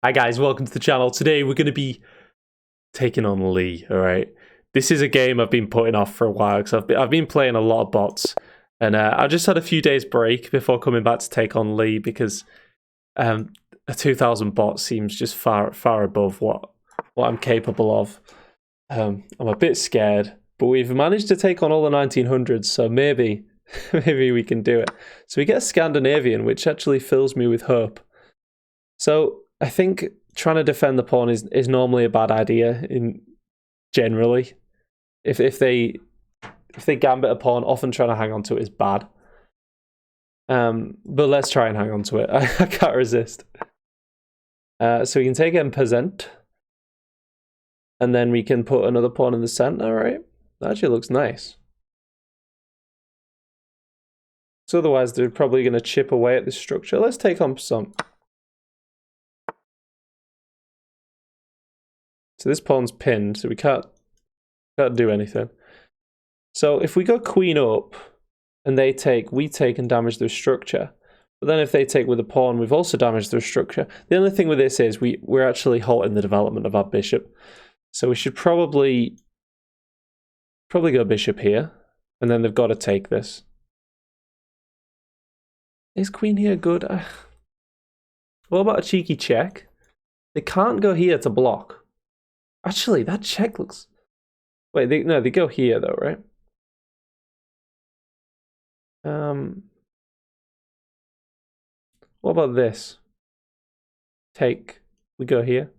Hi guys, welcome to the channel. Today we're going to be taking on Lee, alright? This is a game I've been putting off for a while because I've been playing a lot of bots. And I just had a few days break before coming back to take on Lee because a 2000 bot seems just far above what I'm capable of. I'm a bit scared, but we've managed to take on all the 1900s, so maybe we can do it. So we get a Scandinavian, which actually fills me with hope. So I think trying to defend the pawn is normally a bad idea generally. If they gambit a pawn, often trying to hang on to it is bad. But let's try and hang on to it. I can't resist. So we can take M present. And then we can put another pawn in the center, right? That actually looks nice. So otherwise they're probably going to chip away at this structure. Let's take on some. So this pawn's pinned, so we can't do anything. So if we go queen up and they take, we take and damage their structure. But then if they take with a pawn, we've also damaged their structure. The only thing with this is we're actually halting the development of our bishop. So we should probably go bishop here, and then they've got to take this. Is queen here good? What about a cheeky check? They can't go here to block. Actually, that check looks... Wait, they go here though, right? What about this? Take. We go here.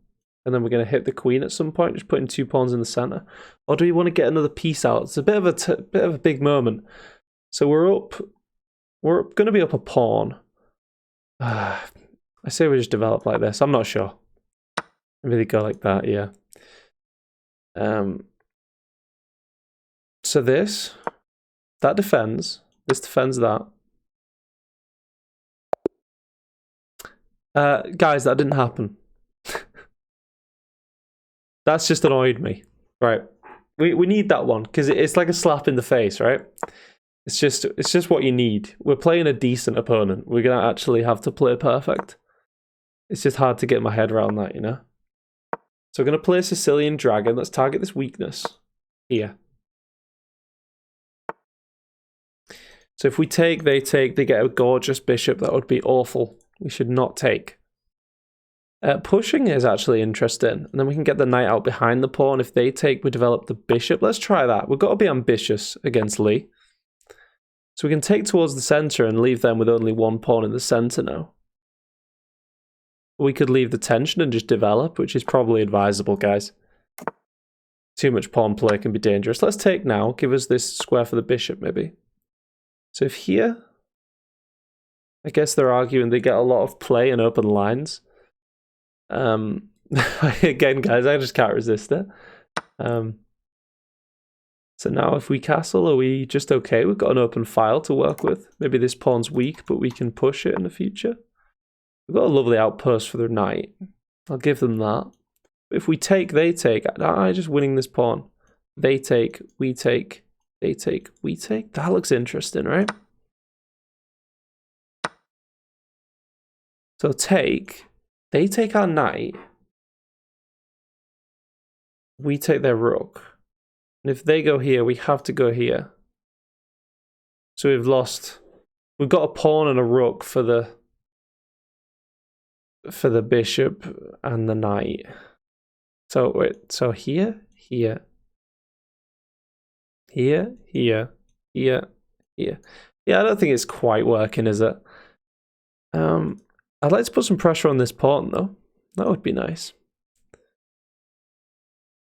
And then we're going to hit the queen at some point, just putting 2 pawns in the center. Or do we want to get another piece out? It's a bit of a big moment. So we're going to be up a pawn. I say we just develop like this. I'm not sure. Maybe they go like that, yeah. So that defends. This defends that. Guys, that didn't happen. That's just annoyed me. Right. We need that one because it's like a slap in the face, right? It's just what you need. We're playing a decent opponent. We're gonna actually have to play perfect. It's just hard to get my head around that, you know? So we're gonna play Sicilian Dragon. Let's target this weakness here. So if we take, they get a gorgeous bishop. That would be awful. We should not take. Pushing is actually interesting. And then we can get the knight out behind the pawn. If they take, we develop the bishop. Let's try that. We've got to be ambitious against Lee. So we can take towards the center and leave them with only 1 pawn in the center now. We could leave the tension and just develop, which is probably advisable, guys. Too much pawn play can be dangerous. Let's take now. Give us this square for the bishop, maybe. So if here... I guess they're arguing they get a lot of play and open lines. Again, guys, I just can't resist it. So now if we castle, are we just okay? We've got an open file to work with. Maybe this pawn's weak, but we can push it in the future. We've got a lovely outpost for the knight. I'll give them that. But if we take, they take. I'm just winning this pawn. They take, we take, they take, we take. That looks interesting, right? So take... They take our knight. We take their rook. And if they go here, we have to go here. So we've lost... We've got a pawn and a rook for the bishop and the knight. So wait, so here, here. Here, here, here, here. Yeah, I don't think it's quite working, is it? I'd like to put some pressure on this pawn, though. That would be nice.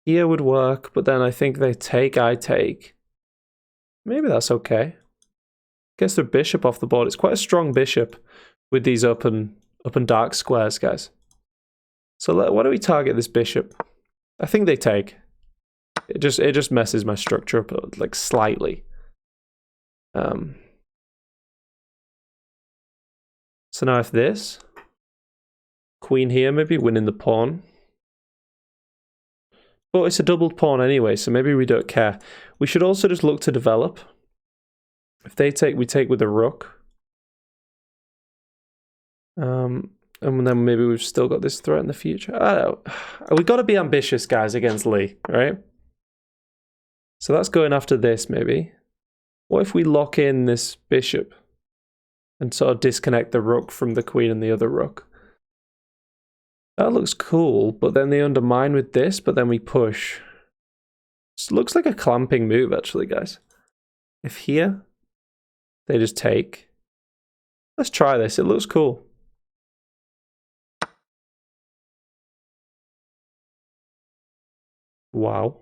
Here would work, but then I think they take, I take. Maybe that's okay. Gets their bishop off the board. It's quite a strong bishop with these open dark squares, guys. So why do we target this bishop? I think they take. It just messes my structure up like slightly. So now if this, queen here, maybe winning the pawn. But it's a doubled pawn anyway, so maybe we don't care. We should also just look to develop. If they take, we take with a rook. And then maybe we've still got this threat in the future. I don't know. We've got to be ambitious, guys, against Lee, right? So that's going after this, maybe. What if we lock in this bishop and sort of disconnect the rook from the queen and the other rook? That looks cool, but then they undermine with this, but then we push. This looks like a clamping move, actually, guys. If here, they just take. Let's try this. It looks cool. Wow.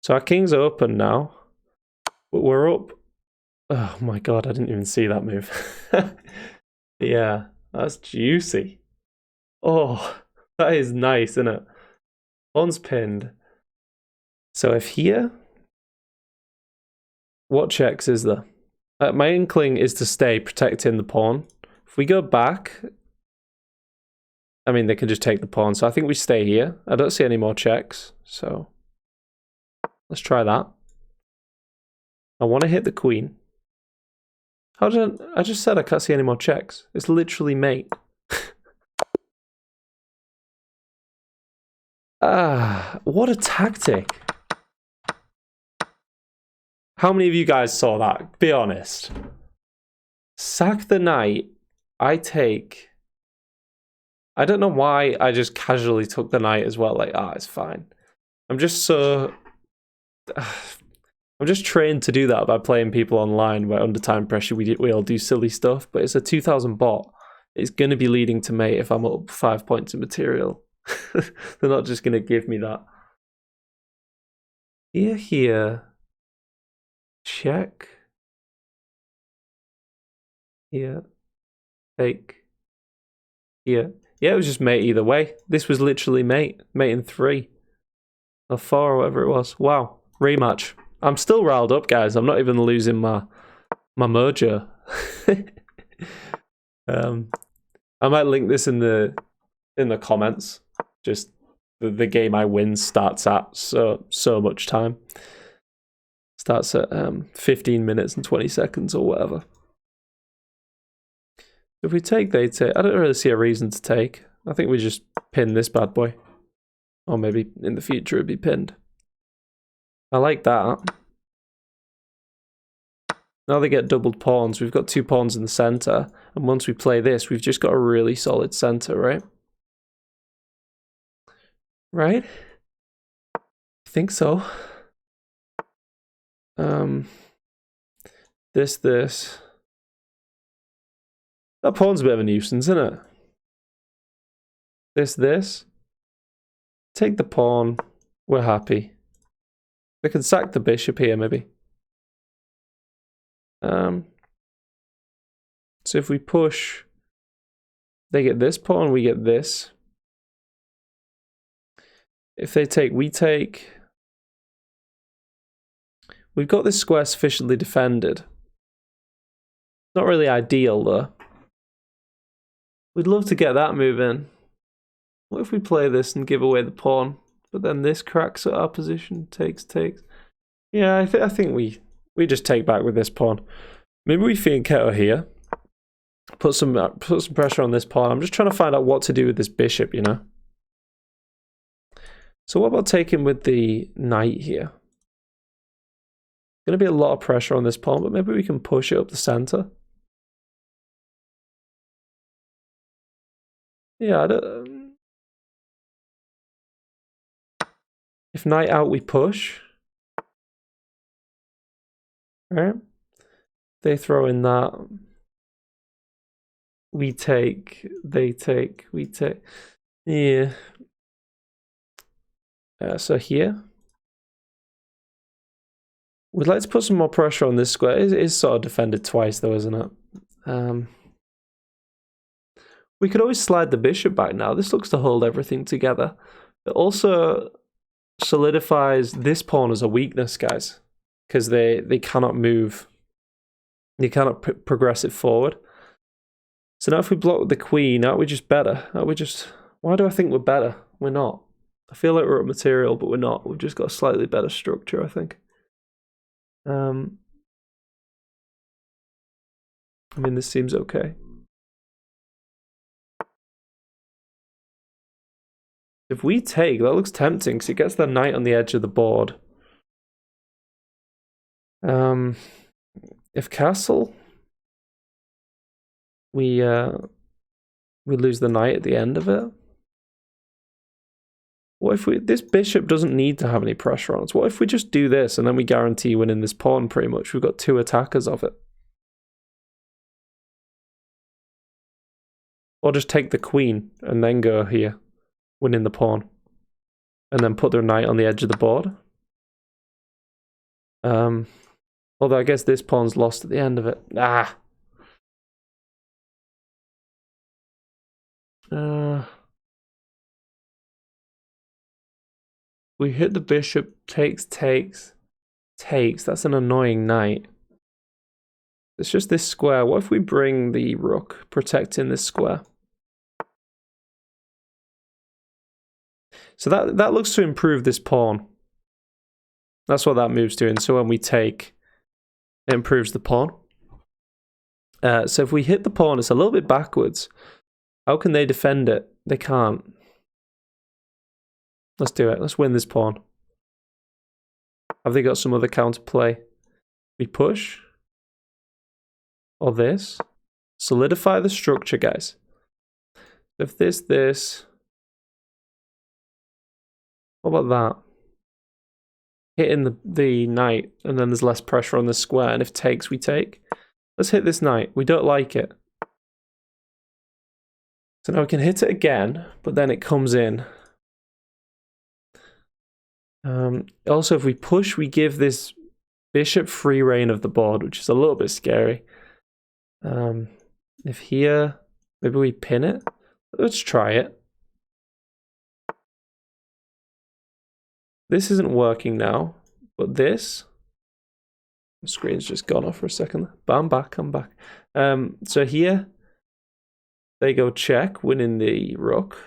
So our king's open now. But we're up. Oh my god, I didn't even see that move. Yeah, that's juicy. Oh, that is nice, isn't it? Pawn's pinned. So if here, what checks is there? My inkling is to stay protecting the pawn. If we go back, I mean, they can just take the pawn. So I think we stay here. I don't see any more checks. So let's try that. I want to hit the queen. How did I just said I can't see any more checks. It's literally mate. Ah, what a tactic. How many of you guys saw that? Be honest. Sack the knight. I take... I don't know why I just casually took the knight as well. Like, it's fine. I'm just so... I'm just trained to do that by playing people online where under time pressure we all do silly stuff. But it's a 2000 bot. It's going to be leading to mate if I'm up 5 points of material. They're not just going to give me that. Here. Check. Here. Take. Here. Yeah, it was just mate either way. This was literally mate. Mate in 3. Or 4 or whatever it was. Wow. Rematch. I'm still riled up, guys. I'm not even losing my mojo. I might link this in the comments. Just the game I win starts at so much time. Starts at 15 minutes and 20 seconds or whatever. If we take, they take. I don't really see a reason to take. I think we just pin this bad boy. Or maybe in the future it'd be pinned. I like that. Now they get doubled pawns. We've got 2 pawns in the center. And once we play this, we've just got a really solid center, right? Right? I think so. This. That pawn's a bit of a nuisance, isn't it? This. Take the pawn. We're happy. They can sack the bishop here, maybe. So if we push, they get this pawn, we get this. If they take, we take. We've got this square sufficiently defended. Not really ideal, though. We'd love to get that move in. What if we play this and give away the pawn? But then this cracks at our position. Takes. Yeah, I think we just take back with this pawn. Maybe we fianchetto here. Put some pressure on this pawn. I'm just trying to find out what to do with this bishop, you know? So what about taking with the knight here? Going to be a lot of pressure on this pawn, but maybe we can push it up the center. Yeah, I don't... If knight out, we push. Right? They throw in that. We take, they take, we take. Yeah. So here. We'd like to put some more pressure on this square. It is sort of defended twice though, isn't it? We could always slide the bishop back now. This looks to hold everything together. It also solidifies this pawn as a weakness, guys. Because they cannot move. They cannot progress it forward. So now if we block the queen, aren't we just better? Aren't we just... Why do I think we're better? We're not. I feel like we're at material, but we're not. We've just got a slightly better structure, I think. I mean, this seems okay. If we take, that looks tempting because it gets the knight on the edge of the board. If castle, we lose the knight at the end of it. What if this bishop doesn't need to have any pressure on us? What if we just do this and then we guarantee winning this pawn pretty much? We've got 2 attackers of it. Or just take the queen and then go here, winning the pawn. And then put their knight on the edge of the board. Although I guess this pawn's lost at the end of it. We hit the bishop, takes. That's an annoying knight. It's just this square. What if we bring the rook, protecting this square? So that looks to improve this pawn. That's what that move's doing. So when we take, it improves the pawn. So if we hit the pawn, it's a little bit backwards. How can they defend it? They can't. Let's do it. Let's win this pawn. Have they got some other counterplay? We push. Or this. Solidify the structure, guys. If this. What about that? Hitting the knight, and then there's less pressure on the square, and if takes, we take. Let's hit this knight. We don't like it. So now we can hit it again, but then it comes in. Also, if we push, we give this bishop free reign of the board, which is a little bit scary. If here, maybe we pin it. Let's try it. This isn't working now, but this. The screen's just gone off for a second. But I'm back. So here, they go check, winning the rook.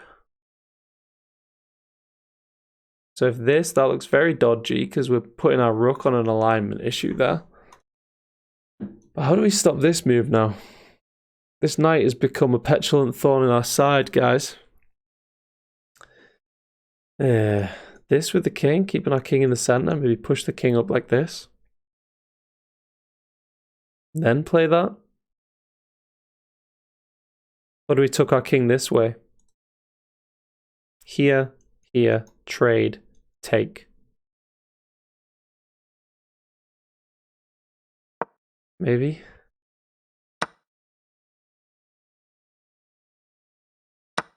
So if this, that looks very dodgy because we're putting our rook on an alignment issue there. But how do we stop this move now? This knight has become a petulant thorn in our side, guys. This with the king, keeping our king in the center. Maybe push the king up like this. Then play that. Or do we took our king this way? Here, trade, take. Maybe.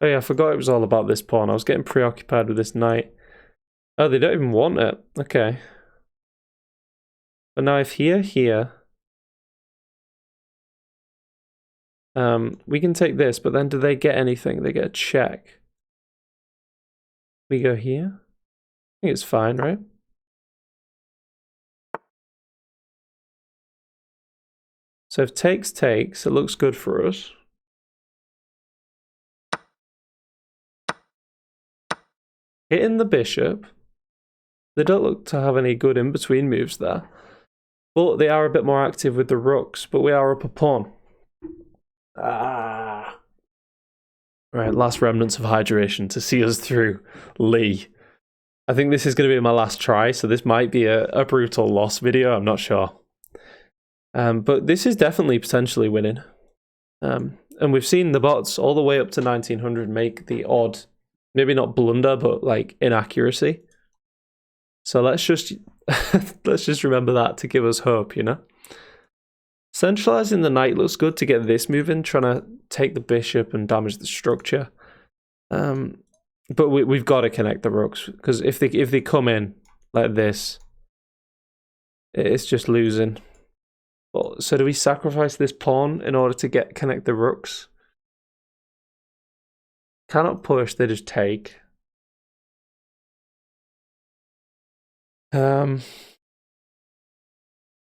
Oh yeah, I forgot it was all about this pawn. I was getting preoccupied with this knight. Oh, they don't even want it. Okay. But now if here, we can take this, but then do they get anything? They get a check. We go here. I think it's fine, right? So if takes, it looks good for us. Hitting the bishop. They don't look to have any good in-between moves there. But they are a bit more active with the rooks, but we are up a pawn. Right, last remnants of hydration to see us through Lee. I think this is going to be my last try, so this might be a brutal loss video, I'm not sure. But this is definitely potentially winning. And we've seen the bots all the way up to 1900 make the odd, maybe not blunder, but like inaccuracy. So let's just let's just remember that to give us hope, you know? Centralizing the knight looks good to get this moving, trying to take the bishop and damage the structure. But we've got to connect the rooks, because if they come in like this, it's just losing. So do we sacrifice this pawn in order to connect the rooks? Cannot push, they just take.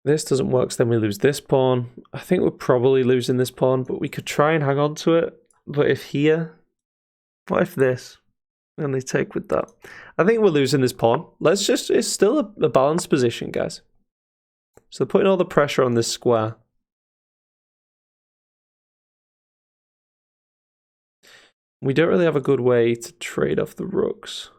This doesn't work, so then we lose this pawn. I think we're probably losing this pawn, but we could try and hang on to it. But if here, what if this? And they take with that. I think we're losing this pawn. It's still a balanced position, guys. So they're putting all the pressure on this square. We don't really have a good way to trade off the rooks.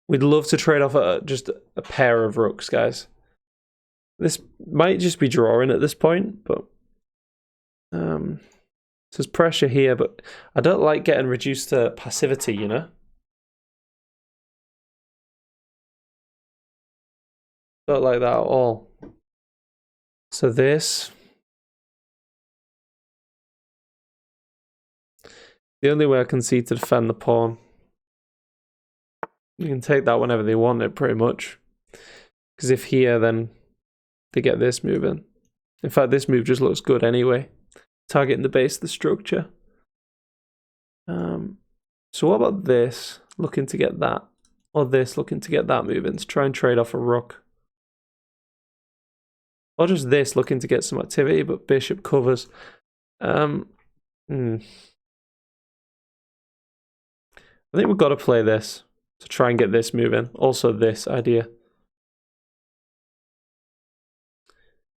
We'd love to trade off just a pair of rooks, guys. This might just be drawing at this point, but there's pressure here, but I don't like getting reduced to passivity, you know? Don't like that at all. So this. The only way I can see to defend the pawn. You can take that whenever they want it, pretty much. Because if here, then they get this moving. In fact, this move just looks good anyway. Targeting the base of the structure. So what about this? Looking to get that. Or this, looking to get that moving. To try and trade off a rook. Or just this, looking to get some activity, but bishop covers. I think we've got to play this to try and get this moving. Also this idea.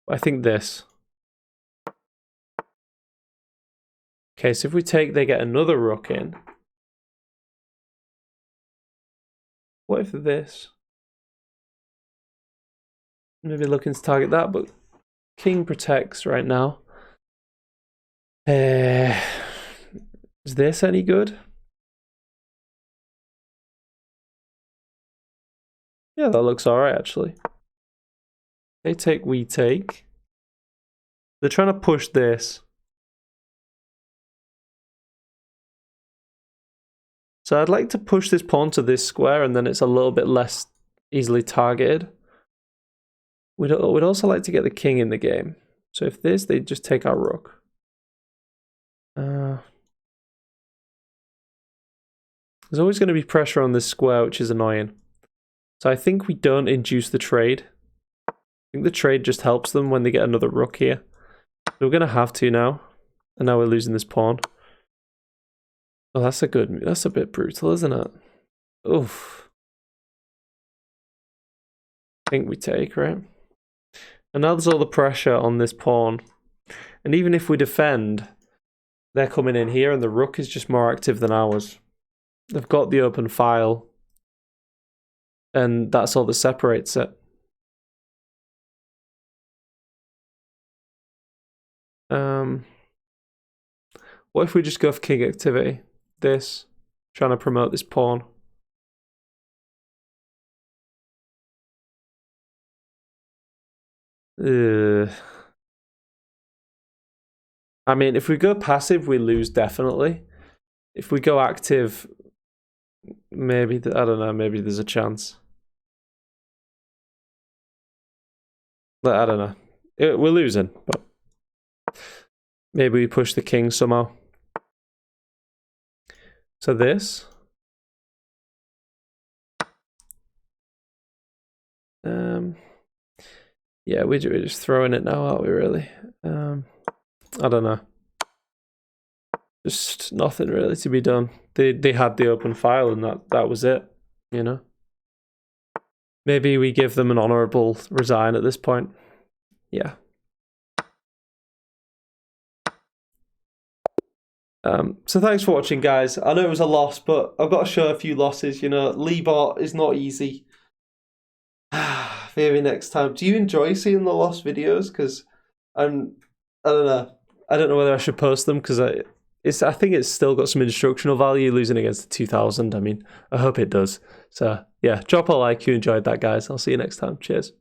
I think this. Okay, so if we take, they get another rook in. What if this? Maybe looking to target that, but king protects right now. Is this any good? Yeah, that looks alright actually. They take, we take. They're trying to push this. So I'd like to push this pawn to this square and then it's a little bit less easily targeted. We'd also like to get the king in the game. So if this, they just take our rook. There's always going to be pressure on this square, which is annoying. So I think we don't induce the trade. I think the trade just helps them when they get another rook here. So we're going to have to now. And now we're losing this pawn. Oh, that's a bit brutal, isn't it? Oof. I think we take, right? And now there's all the pressure on this pawn. And even if we defend, they're coming in here and the rook is just more active than ours. They've got the open file. And that's all that separates it. What if we just go for king activity? This, trying to promote this pawn. I mean, if we go passive, we lose definitely. If we go active, maybe, I don't know, maybe there's a chance. But I don't know. We're losing, but maybe we push the king somehow. So this. Yeah, we're just throwing it now, aren't we, really? I don't know. Just nothing really to be done. They had the open file and that was it, you know? Maybe we give them an honourable resign at this point. Yeah. So thanks for watching, guys. I know it was a loss, but I've got to show a few losses, you know. Leebot is not easy. Maybe next time. Do you enjoy seeing the lost videos? Because I don't know. I don't know whether I should post them because I think it's still got some instructional value losing against the 2000. I mean, I hope it does. So yeah, drop a like if you enjoyed that, guys. I'll see you next time. Cheers.